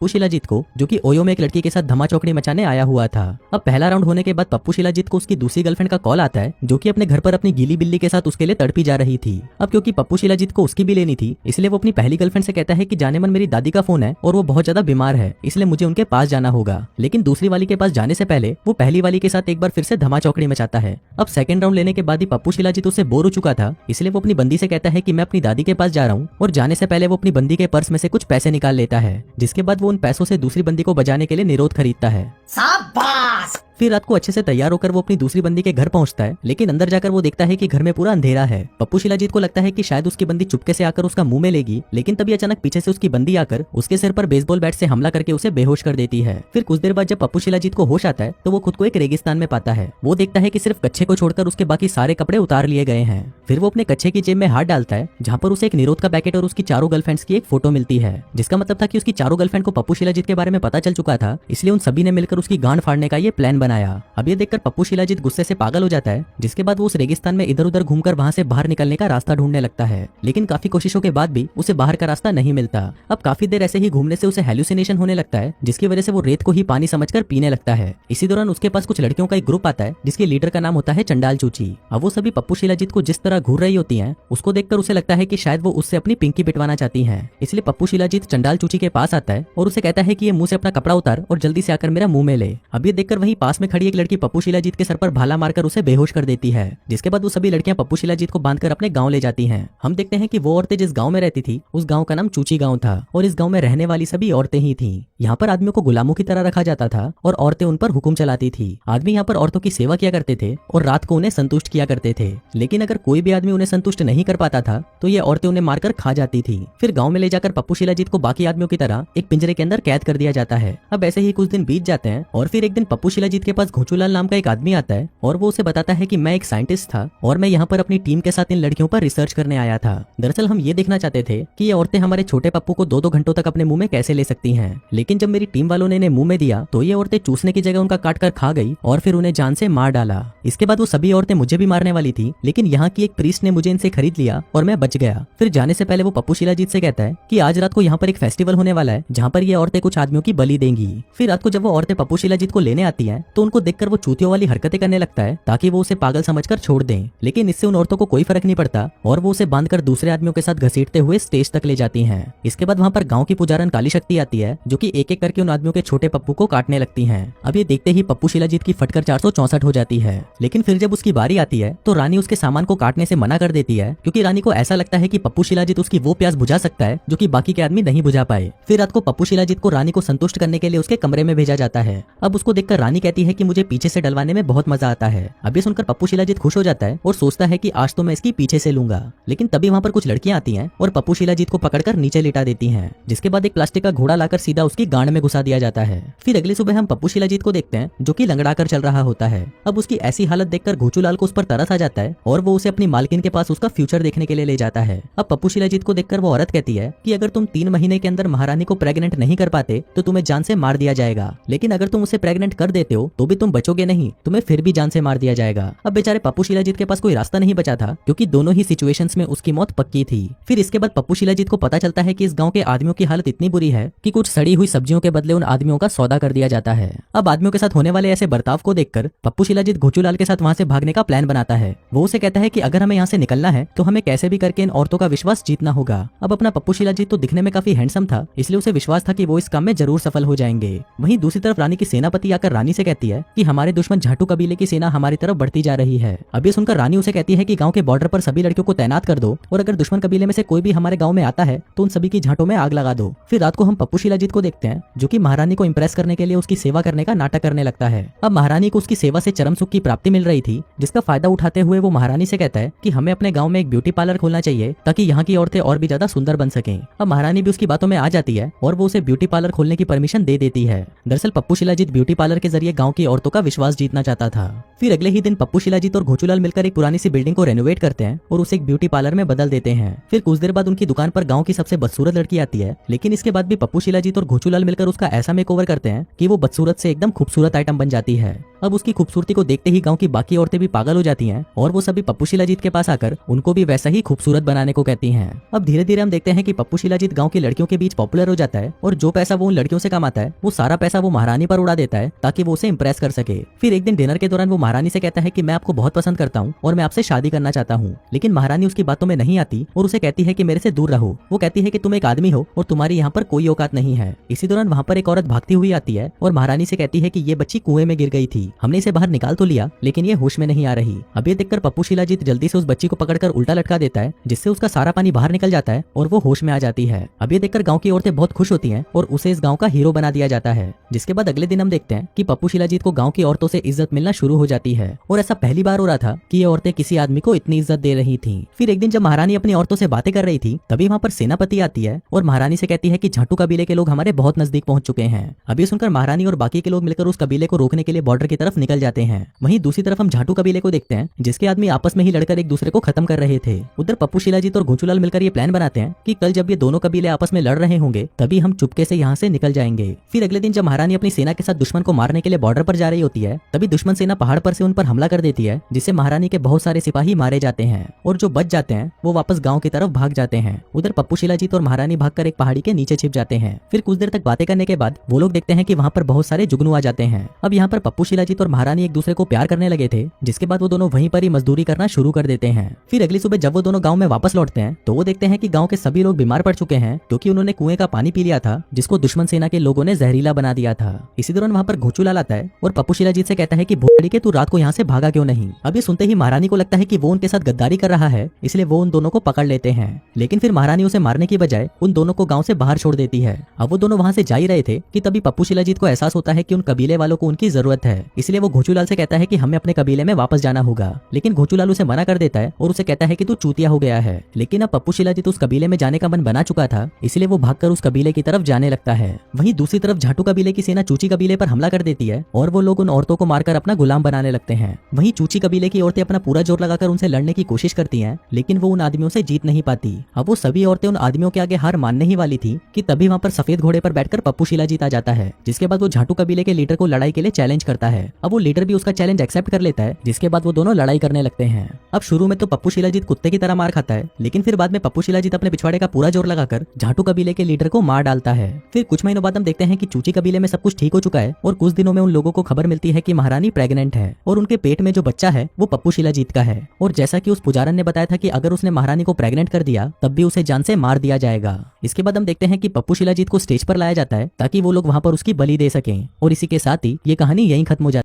पप्पू शिलाजीत को, जो कि ओयो में एक लड़की के साथ धमा चौकड़ी मचाने आया हुआ था। अब पहला राउंड होने के बाद पप्पू शिलाजीत को उसकी दूसरी गर्लफ्रेंड का कॉल आता है, जो कि अपने घर पर अपनी गीली बिल्ली के साथ उसके लिए तड़पी जा रही थी। अब क्योंकि पप्पू शिलाजीत को उसकी भी लेनी थी, इसलिए वो अपनी पहली गर्लफ्रेंड से कहता है कि जाने मन मेरी दादी का फोन है और वो बहुत ज्यादा बीमार है, इसलिए मुझे उनके पास जाना होगा। लेकिन दूसरी वाली के पास जाने से पहले वो पहली वाली के साथ एक बार फिर से धमा चौकड़ी मचाता है। अब सेकंड राउंड लेने के बाद ही पप्पू शिलाजीत उससे बोर हो चुका था, इसलिए वो अपनी बंदी से कहता है कि मैं अपनी दादी के पास जा रहा हूँ, और जाने से पहले वो अपनी बंदी के पर्स में से कुछ पैसे निकाल लेता है, जिसके बाद वो उन पैसों से दूसरी बंदी को बजाने के लिए निरोध खरीदता है। शाबाश। फिर रात को अच्छे से तैयार होकर वो अपनी दूसरी बंदी के घर पहुंचता है, लेकिन अंदर जाकर वो देखता है कि घर में पूरा अंधेरा है। पप्पू शिलाजीत को लगता है कि शायद उसकी बंदी चुपके से आकर उसका मुंह में लेगी, लेकिन तभी अचानक पीछे से उसकी बंदी आकर उसके सिर पर बेसबॉल बैट से हमला करके उसे बेहोश कर देती है। फिर कुछ देर बाद जब पप्पू शिलाजीत को होश आता है तो वो खुद को एक रेगिस्तान में पाता है। वो देखता है कि सिर्फ कच्छे को छोड़कर उसके बाकी सारे कपड़े उतार लिए गए हैं। फिर वो अपने कच्छे की जेब में हाथ डालता है, जहाँ पर उसे एक निरोध का पैकेट और उसकी चारों गर्लफ्रेंड्स की एक फोटो मिलती है, जिसका मतलब था कि उसकी चारों गर्लफ्रेंड को पप्पू शिलाजीत के बारे में पता चल चुका था, इसलिए उन सभी ने मिलकर उसकी गांड फाड़ने का ये प्लान बनाया। अब ये देखकर पप्पू शिलाजीत गुस्से से पागल हो जाता है, जिसके बाद वो उस रेगिस्तान में इधर उधर घूमकर वहां से बाहर निकलने का रास्ता ढूंढने लगता है, लेकिन काफी कोशिशों के बाद भी उसे बाहर का रास्ता नहीं मिलता। अब काफी देर ऐसे ही घूमने से उसे हेलुसिनेशन होने लगता है, जिसकी वजह से वो रेत को ही पानी समझकर पीने लगता है। इसी दौरान उसके पास कुछ लड़कियों का एक ग्रुप आता है, जिसके लीडर का नाम होता है चंडाल चूची। अब वो सभी पप्पू शिलाजीत को जिस तरह घूर रही होती हैं, उसको देखकर उसे लगता है कि शायद वो उससे अपनी पिंकी पिटवाना चाहती हैं। इसलिए पप्पू शिलाजीत चंडाल चूची के पास आता है और उसे कहता है कि ये मुंह से अपना कपड़ा उतार और जल्दी से आकर मेरा मुंह में ले। अब ये देखकर वही पास में खड़ी एक लड़की पप्पू शिलाजीत के सर पर भाला मारकर उसे बेहोश कर देती है, जिसके बाद वो सभी लड़कियां पप्पू शिलाजीत को बांधकर अपने गांव ले जाती हैं। हम देखते हैं कि वो औरतें जिस गांव में रहती थी उस गांव का नाम चूची गांव था, और इस गांव में रहने वाली सभी औरतें ही थीं। यहाँ पर आदमियों को गुलामों की तरह रखा जाता था और औरतें उन पर हुक्म चलाती थी। आदमी यहाँ पर औरतों की सेवा किया करते थे और रात को उन्हें संतुष्ट किया करते थे, लेकिन अगर कोई भी आदमी उन्हें संतुष्ट नहीं कर पाता था तो ये औरतें उन्हें मारकर खा जाती थी। फिर गाँव में ले जाकर पप्पू शिलाजीत को बाकी आदमियों की तरह एक पिंजरे के अंदर कैद कर दिया जाता है। अब ऐसे ही कुछ दिन बीत जाते हैं और फिर एक दिन पप्पू शिलाजीत के पास घोचूलाल नाम का एक आदमी आता है और वो उसे बताता है कि मैं एक साइंटिस्ट था और मैं यहाँ पर अपनी टीम के साथ इन लड़कियों पर रिसर्च करने आया था। दरअसल हम ये देखना चाहते थे कि ये औरतें हमारे छोटे पप्पू को 2-2 घंटों तक अपने मुंह में कैसे ले सकती हैं, लेकिन जब मेरी टीम वालों ने इन्हें मुंह में दिया तो ये औरतें चूसने की जगह उनका काट कर खा गई और फिर उन्हें जान से मार डाला। इसके बाद वो सभी औरतें मुझे भी मारने वाली थी, लेकिन यहाँ की एक प्रीस्ट ने मुझे इनसे खरीद लिया और मैं बच गया। फिर जाने से पहले वो पप्पू शिलाजीत से कहता है कि आज रात को यहाँ पर एक फेस्टिवल होने वाला है, जहाँ पर ये औरतें कुछ आदमियों की बलि देंगी। फिर रात को जब वो औरतें पप्पू शिलाजीत को लेने आती हैं तो उनको देखकर वो चूतियों वाली हरकतें करने लगता है ताकि वो उसे पागल समझकर छोड़ दें, लेकिन इससे उन औरतों को कोई फर्क नहीं पड़ता और वो उसे बांधकर दूसरे आदमियों के साथ घसीटते हुए स्टेज तक ले जाती हैं। इसके बाद वहाँ पर गांव की पुजारन काली शक्ति आती है, जो कि एक एक करके उन आदमियों के छोटे पप्पू को काटने लगती हैं। अब ये देखते ही पप्पू शिलाजीत की फटकर 464 हो जाती है, लेकिन फिर जब उसकी बारी आती है तो रानी उसके सामान को काटने से मना कर देती है, क्योंकि रानी को ऐसा लगता है कि पप्पू शिलाजीत उसकी वो प्यास बुझा सकता है जो कि बाकी के आदमी नहीं बुझा पाए। फिर रात को पप्पू शिलाजीत को रानी को संतुष्ट करने के लिए उसके कमरे में भेजा जाता है। अब उसको देखकर रानी कहती है कि मुझे पीछे से डलवाने में बहुत मजा आता है। अब ये सुनकर पप्पू शिलाजीत खुश हो जाता है और सोचता है कि आज तो मैं इसकी पीछे से लूंगा, लेकिन तभी वहाँ पर कुछ लड़कियां आती हैं और पप्पू शिलाजीत को पकड़कर नीचे लिटा देती हैं, जिसके बाद एक प्लास्टिक का घोड़ा लाकर सीधा उसकी गांड में घुसा दिया जाता है। फिर अगली सुबह हम पप्पू शिलाजीत को देखते हैं जो कि लंगड़ा कर चल रहा होता है। अब उसकी ऐसी हालत देखकर घोचूलाल को उस पर तरस आ जाता है और वो उसे अपनी मालकिन के पास उसका फ्यूचर देखने के लिए ले जाता है। अब पप्पू शिलाजीत को देखकर वो औरत कहती है कि अगर तुम 3 महीने के अंदर महारानी को प्रेग्नेंट नहीं कर पाते तो तुम्हें जान से मार दिया जाएगा, लेकिन अगर तुम उसे प्रेग्नेंट कर देते हो तो भी तुम बचोगे नहीं, तुम्हें फिर भी जान से मार दिया जाएगा। अब बेचारे पप्पू शिलाजीत के पास कोई रास्ता नहीं बचा था, क्योंकि दोनों ही सिचुएशंस में उसकी मौत पक्की थी। फिर इसके बाद पप्पू शिलाजीत को पता चलता है कि इस गांव के आदमियों की हालत इतनी बुरी है कि कुछ सड़ी हुई सब्जियों के बदले उन आदमियों का सौदा कर दिया जाता है। अब आदमियों के साथ होने वाले ऐसे बर्ताव को देखकर पप्पू शिलाजीत घोचूलाल के साथ वहां से भागने का प्लान बनाता है। वो उसे कहता है कि अगर हमें यहाँ से निकलना है तो हमें कैसे भी करके इन औरतों का विश्वास जीतना होगा। अब अपना पप्पू शिलाजीत तो दिखने में काफी हैंडसम था, इसलिए उसे विश्वास था कि वो इस काम में जरूर सफल हो जाएंगे। वहीं दूसरी तरफ रानी की सेनापति आकर रानी से कहती है कि हमारे दुश्मन झाटू कबीले की सेना हमारी तरफ बढ़ती जा रही है। अब ये सुनकर रानी उसे कहती है कि गांव के बॉर्डर पर सभी लड़कियों को तैनात कर दो और अगर दुश्मन कबीले में से कोई भी हमारे गांव में आता है तो उन सभी की झाटों में आग लगा दो। फिर रात को हम पप्पू शिलाजीत को देखते हैं जो कि महारानी को इंप्रेस करने के लिए उसकी सेवा करने का नाटक करने लगता है। अब महारानी को उसकी सेवा से चरम सुख की प्राप्ति मिल रही थी, जिसका फायदा उठाते हुए वो महारानी से कहता है कि हमें अपने गाँव में एक ब्यूटी पार्लर खोलना चाहिए ताकि यहाँ की औरतें और भी ज्यादा सुंदर बन सकें। अब महारानी भी उसकी बातों में आ जाती है और वो उसे ब्यूटी पार्लर खोलने की परमिशन दे देती है। दरअसल पप्पू शिलाजीत ब्यूटी पार्लर के जरिए गांव की औरतों का विश्वास जीतना चाहता था। फिर अगले ही दिन पप्पू शिलाजीत और घोचूलाल मिलकर एक पुरानी सी बिल्डिंग को रेनोवेट करते हैं और उसे एक ब्यूटी पार्लर में बदल देते हैं। फिर कुछ देर बाद उनकी दुकान पर गांव की सबसे बदसूरत लड़की आती है, लेकिन इसके बाद भी पप्पू शिलाजीत और घोचूलाल मिलकर उसका ऐसा मेकओवर करते हैं कि वो बदसूरत से एकदम खूबसूरत आइटम बन जाती है। अब उसकी खूबसूरती को देखते ही गांव की बाकी औरतें भी पागल हो जाती हैं और वो सभी पप्पू शिलाजीत के पास आकर उनको भी वैसा ही खूबसूरत बनाने को कहती हैं। अब धीरे धीरे हम देखते हैं कि पप्पू शिलाजीत गांव की लड़कियों के बीच पॉपुलर हो जाता है और जो पैसा वो उन लड़कियों से कमाता है वो सारा पैसा वो महारानी पर उड़ा देता है ताकि वो उसे इंप्रेस कर सके। फिर एक दिन डिनर के दौरान वो महारानी से कहता है कि मैं आपको बहुत पसंद करता हूँ और मैं आपसे शादी करना चाहता हूँ, लेकिन महारानी उसकी बातों में नहीं आती और उसे कहती है कि मेरे से दूर रहो। वो कहती है कि तुम एक आदमी हो और तुम्हारी यहाँ पर कोई औकात नहीं है। इसी दौरान वहाँ पर एक औरत भागती हुई आती है और महारानी से कहती है कि ये बच्ची कुएं में गिर गई थी, हमने इसे बाहर निकाल तो लिया लेकिन ये होश में नहीं आ रही। अब ये देखकर पप्पू शिलाजीत जल्दी से उस बच्ची को पकड़कर उल्टा लटका देता है जिससे उसका सारा पानी बाहर निकल जाता है और वो होश में आ जाती है। अब ये देखकर गांव की औरतें बहुत खुश होती हैं और उसे इस गांव का हीरो बना दिया जाता है। जिसके बाद अगले दिन हम देखते हैं कि पप्पू शिलाजीत को गांव की औरतों से इज्जत मिलना शुरू हो जाती है और ऐसा पहली बार हो रहा था कि ये औरतें किसी आदमी को इतनी इज्जत दे रही थी। फिर एक दिन जब महारानी अपनी औरतों से बातें कर रही थी तभी वहाँ पर सेनापति आती है और महारानी से कहती है कि झाटू कबीले के लोग हमारे बहुत नजदीक पहुंच चुके हैं। अभी सुनकर महारानी और बाकी के लोग मिलकर उस कबीले को रोकने के लिए बॉर्डर की तरफ निकल जाते हैं। वहीं दूसरी तरफ हम झाटू कबीले को देखते हैं जिसके आदमी आपस में ही लड़कर एक दूसरे को खत्म कर रहे थे। उधर पप्पू शिलाजीत और घोचूलाल मिलकर ये प्लान बनाते हैं कि कल जब ये दोनों कबीले आपस में लड़ रहे होंगे तभी हम चुपके से यहाँ से निकल जाएंगे। फिर अगले दिन जब महारानी अपनी सेना के साथ दुश्मन को मारने के लिए बॉर्डर पर जा रही होती है तभी दुश्मन सेना पहाड़ पर से उन पर हमला कर देती है जिससे महारानी के बहुत सारे सिपाही मारे जाते हैं और जो बच जाते हैं वो वापस गांव की तरफ भाग जाते हैं। उधर पप्पू शिलाजीत और महारानी भागकर एक पहाड़ी के नीचे छिप जाते हैं। फिर कुछ देर तक बातें करने के बाद वो लोग देखते हैं कि वहाँ पर बहुत सारे जुगनू आ जाते हैं। अब यहाँ पर पप्पू शिलाजीत और महारानी एक दूसरे को प्यार करने लगे थे जिसके बाद वो दोनों वहीं पर ही मजदूरी करना शुरू कर देते हैं। फिर अगली सुबह जब वो दोनों गाँव में वापस लौटते हैं तो वो देखते हैं कि गाँव के सभी लोग बीमार पड़ चुके हैं क्योंकि उन्होंने कुएं का पानी पी लिया था जिसको दुश्मन सेना के लोगों ने जहरीला बना दिया था। इसी दौरान वहाँ पर घोचूलाल आता है और पप्पू शिलाजीत से कहता है कि भोसड़ी के तू रात को यहाँ से भागा क्यों नहीं। अब ये सुनते ही महारानी को लगता है कि वो उनके साथ गद्दारी कर रहा है इसलिए वो उन दोनों को पकड़ लेते हैं, लेकिन फिर महारानी उसे मारने की बजाय उन दोनों को गांव से बाहर छोड़ देती है। अब वो दोनों वहां से जा ही रहे थे कि तभी पप्पू शिलाजीत को एहसास होता है कि उन कबीले वालों को उनकी जरूरत है, इसलिए वो घोचूलाल से कहता है कि हमें अपने कबीले में वापस जाना होगा। लेकिन घोचूलाल उसे मना कर देता है और उसे कहता है कि तू चूतिया हो गया है। लेकिन अब पप्पू शिलाजीत उस कबीले में जाने का मन बना चुका था इसलिए वो भागकर उस कबीले की तरफ जाने लगता है। वहीं दूसरी तरफ झाटू कबीले की सेना चूची कबीले पर हमला कर देती है और वो लोग उन औरतों को मारकर अपना गुलाम बनाने लगते हैं। वहीं चूची कबीले की औरतें अपना पूरा जोर लगाकर उनसे लड़ने की कोशिश करती हैं लेकिन वो उन आदमियों से जीत नहीं पाती। अब वो सभी औरतें उन आदमियों के आगे हार मानने ही वाली थी कि तभी वहाँ पर सफेद घोड़े पर बैठकर पप्पू शिलाजीत आ जाता है, जिसके बाद वो झाटू कबीले के लीडर को लड़ाई के लिए चैलेंज करता है। अब वो लीडर भी उसका चैलेंज एक्सेप्ट कर लेता है जिसके बाद वो दोनों लड़ाई करने लगते हैं। अब शुरू में तो पप्पू शिलाजीत कुत्ते की तरह मार खाता है लेकिन फिर बाद में पप्पू शिलाजीत अपने पिछवाड़े का पूरा जोर लगाकर झाटू कबीले के लीडर को मार डालता है। फिर कुछ महीनों बाद हम देखते हैं कि चूची कबीले में सब कुछ ठीक हो चुका है और कुछ दिनों में उन लोगों को खबर मिलती है कि महारानी प्रेग्नेंट है और उनके पेट में जो बच्चा है वो पप्पू शिलाजीत का है। और जैसा कि उस पुजारन ने बताया था कि अगर उसने महारानी को प्रेग्नेंट कर दिया तब भी उसे जान से मार दिया जाएगा। इसके बाद हम देखते हैं कि पप्पू शिलाजीत को स्टेज पर लाया जाता है ताकि वो लोग वहां पर उसकी बलि दे सकें और इसी के साथ ही ये कहानी यहीं खत्म हो जाती है।